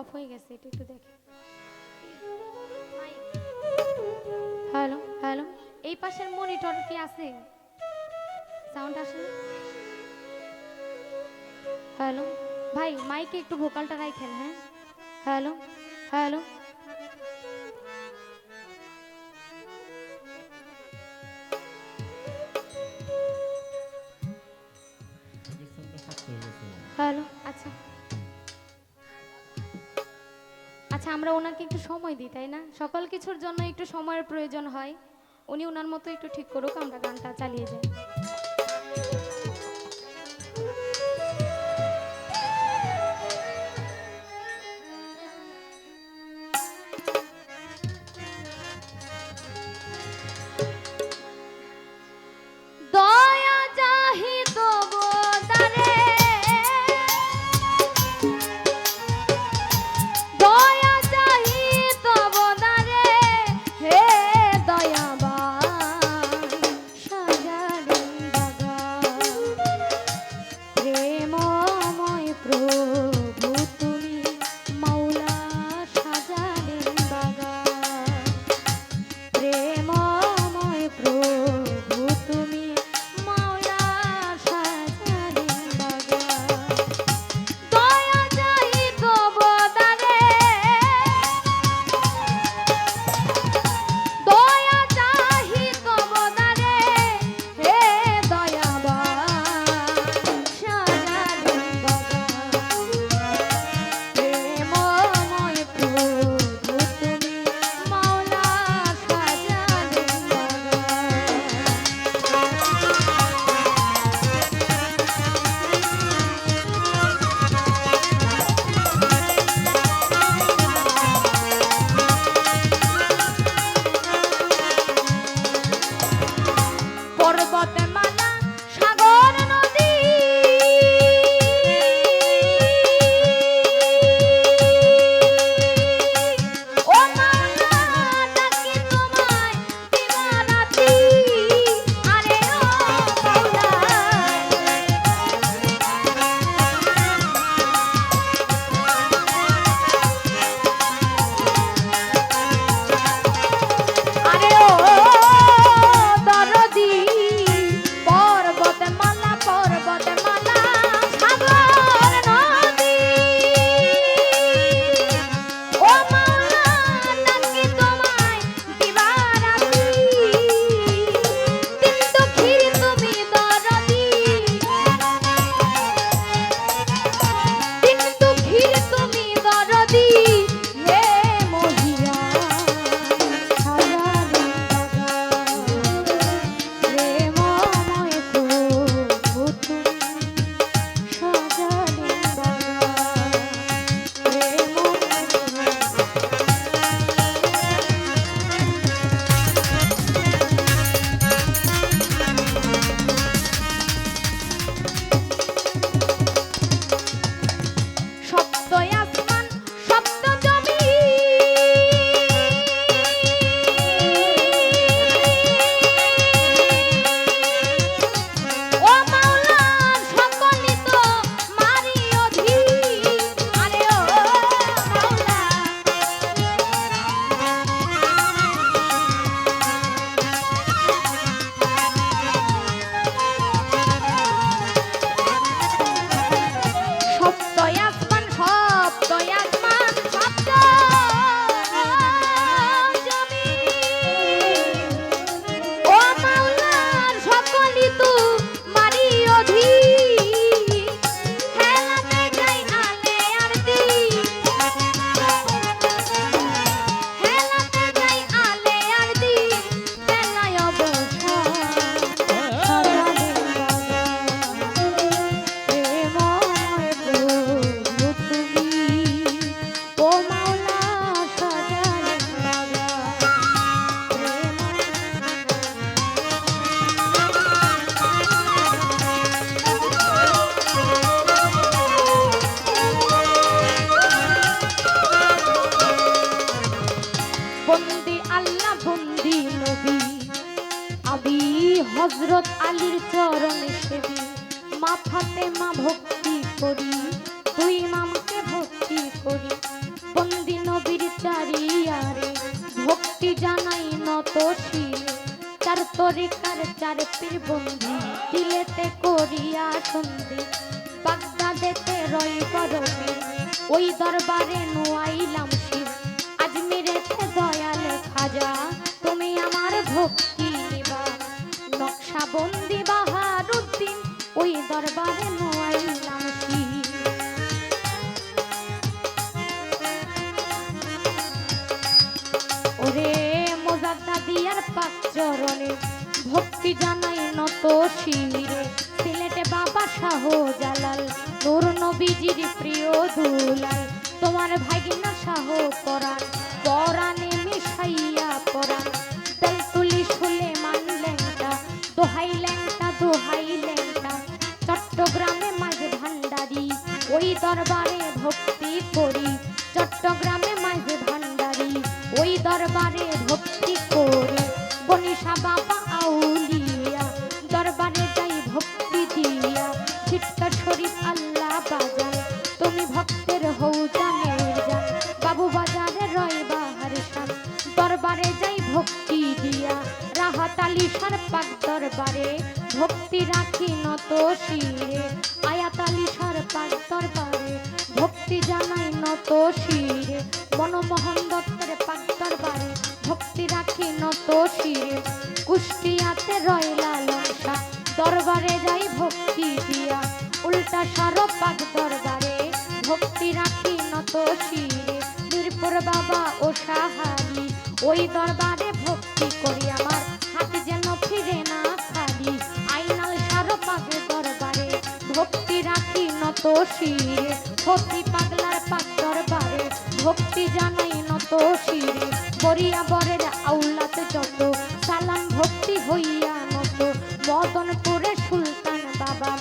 Of হয়ে গেছে, এটা একটু দেখে। হ্যালো হ্যালো, এই পাশের মনিটর কি আছে? সাউন্ড আসে না? হ্যালো ভাই, মাইকে একটু ভোকালটা রাখেন। হ্যাঁ হ্যালো হ্যালো। হ্যালো, আচ্ছা আচ্ছা, আমরা ওনাকে একটু সময় দিই, তাই না? সকল কিছুর জন্য একটু সময়ের প্রয়োজন হয়। উনি ওনার মতো একটু ঠিক করুক, আমরা গানটা চালিয়ে যাই। দয়া যাহি তবু দ্বারে, দয়া যাহি তবু দ্বারে, হে দয়াবান সাজালেন বাগান। প্রেমময় প্রভু তুমি মাওলা সাজালেন বাগান। প্রেমময় প্রভু তুমি মাওলা সাজালেন বাগান। দয়া যাহি তবু দ্বারে, দয়া যাহি তবু দ্বারে, হে দয়াবান সাজালেন বাগান। প্রেমময় প্রভু তুমি মাওলা সাজালেন বাগান। পর্বতমালা সাগর নদী, ও মাওলা ডাকি তোমায় দিবারাতি। আরে ও মাওলা, আরে ও দরদি। পর্বতমালা পর্বতমালা সাগর নদী, ও মাওলা ডাকি তোমায় দিবারাতি। দিন দুঃখীর তুমি দরদি, দিন দুঃখীর তুমি দরদি, হে মহিয়ান সাজালেন বাগান। প্রেমময় প্রভু তুমি সাজালেন বাগান। প্রেমময় সপ্ত আসমান সপ্ত জমি, ও মাওলা সকলই তো মারি অধীন। আরে ও মাওলা, সপ্ত আসমান সপ্ত আসমান সপ্ত জমি, ও মাওলা সকলই তো মারি অধীন। হেলাতে যাই আলে আর দিন, হেলাতে যাই আলে আর দিন, বেলায় অবসান সাজালেন বাগান। প্রেমময় প্রভু তুমি, ও মাওলা সাজালেন বাগান। বন্দি আল্লাহ বন্দি নবী, আবি হযরত আলীর চরণে সেবী। মা ফাতেমা ভক্তি করি, দুই ইমামকে ভক্তি করি। নবীর চারিয়ারে ভক্তি জানাই নত শিরে চার তরিকার চার পীর বন্ধু দিলেতে করিয়া সন্ধি বাগদাদেতে রয় করবি ওই দরবারে নুয়াইলাম শির আজমিরেতে দয়াল খাজা তুমি আমার ভক্তি নিবা নকশা বন্দি বাহারুদ্দিন ওই দরবারে নুয়াইলাম শির ওরে মোজাদ্দা দিয়ার পাক চরণে ভক্তি জানাই নত শিরে সিলেটে বাবা শাহ জালাল নূর নবীজির প্রিয় দুলাল তোমার ভাগিনা শাহ পরাণ পরাণে মিশাইয়া পরাণ বেলতুলি সুলেমান লেংটা দোহাই লেংটা চট্টগ্রামে মাঝ ভান্ডারি ওই দরবারে ভক্তি করি চট্টগ্রামে মাঝ ভান্ডারি ওই দরবারে ভক্তি করি বনিশা বাবা আউলিয়া দরবারে যাই ভক্তি দিয়া ছিটকা শরীফ আল্লাহ বাজান তুমি ভক্তের হৌ জানের জান বাবু বাজারে রয় বাহার শান দরবারে যাই ভক্তি দিয়া রাহাত আলী সার পাক দরবারে ভক্তি রাখি নত শিরে আয়াত আলী সার পাক দরবারে ভক্তি জানাই নত শিরে মনমোহন দত্তের পাক দরবারে ভক্তি রাখি নত শিরে কুষ্টিয়াতে রয় লালন শাহ দরবারে যাই ভক্তি দিয়া উল্টা সার পাক দরবারে ভক্তি রাখি নত শিরে মিরপুর বাবা ও সাহারি ওই দরবারে ভক্তি করি আমার হাত যেন ফিরে না খালি আইনাল সার পাক দরবারে ভক্তি রাখি নত শিরে ভক্তি পাগলার পাক দরবারে ভক্তি জানাই নত শিরে বরিয়া বরের আউলাতে যত সালাম ভক্তি হইয়া নত মদনপুরে সুলতান বাবা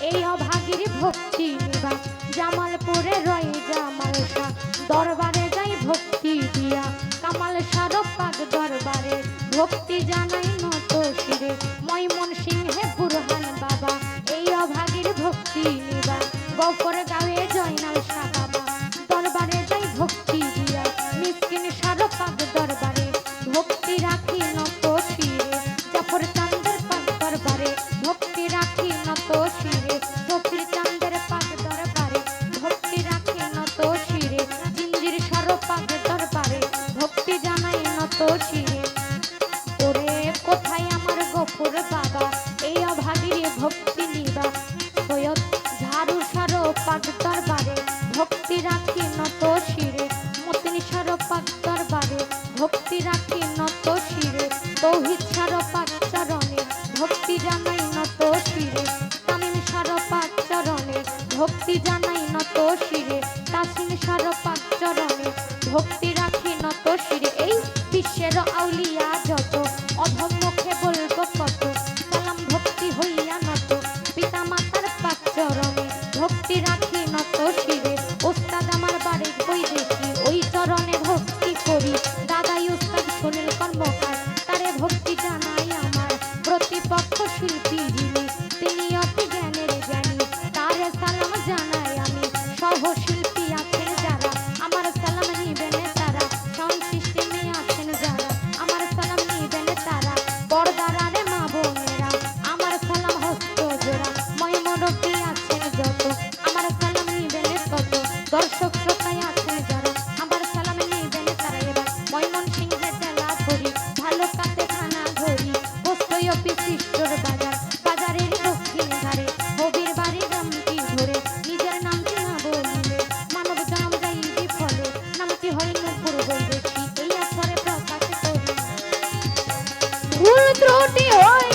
এই অভাগীর ভক্তি নিবা জামালপুরে রয় জামাল শাহ দরবারে যাই ভক্তি দিয়া কামাল শাহ পাক দরবারে ভক্তি জানাই নত শিরে ময়মন সিংহে বুরহান বাবা এই অভাগীর ভক্তি নিবা গফর গাঁয়ে জয়নাল শাহ বাবা দরবারে যাই ভক্তি দিয়া মিসকিন শাহ পাক দরবারে ভক্তি রাখি নত শিরে জাফর চাঁদের পাক দরবারে ভক্তি রাখি নত শিরে ফকির চাঁদের পাক দরবারে ভক্তি রাখি নত শিরে জিঞ্জির শাহ পাক দরবারে ভক্তি জানাই নত শিরে ওরে কোথায় আমার গফুর বাবা এই অভাগীর ভক্তি নিবা সৈয়দ ঝাড়ু শাহ পাক দরবারে ভক্তি রাখি নত শিরে মতিন শাহ পাক দরবারে ভক্তি রাখি নত শিরে তৌহিদ শাহ পাক চরণে ভক্তি জানাই নত শিরে তামিম শাহ পাক চরণে ভক্তি জানাই নত শিরে তাসিন শাহ পাক চরণে ভক্তি রাখি নত শিরে এই বিশ্বের আউলিয়া যত অধম মুখে বলবো কত সালাম ভক্তি হইয়া নত পিতা মাতার পাক চরণে ভক্তি রাখি নত শিরে ওস্তাদ আমার বাড়ি কই দেখি ওই চরণে ভক্তি করি দাদাই ওস্তাদ সুনীল কর্মকার তারে ভক্তি জানাই আমার প্রতিপক্ষ শিল্পী যিনি তিনি অতি জ্ঞানের জ্ঞানী তারে সালাম জানাই আমি সহশিল্পী আছেন যারা আমার সালাম নিবেন তারা সাউন্ড সিস্টেমে আছেন যারা আমার সালাম নিবেন তারা পর্দারারে মা বোনেরা আমার সালাম হস্ত জোড়া ময়মনবী আছেন যত আমার সালাম নিবেন তত দর্শক শ্রোতায় আছেন যারা আমার সালাম নিবেন তারা এবার ময়মন সিংহের জেলা ধরি ভালো কাতে থানা ধরি বস্তই অফিসিস্টর বাজার বাজারের দক্ষিণ ধারে হবির বাড়ি গ্রামটি ধরে নিজের নামটি না বলিলে মানব জন্ম যাইবি ফলে নামটি হয় নূপুর বৈদেশী এই আসরে প্রকাশ করি ভুল ত্রুটি হয়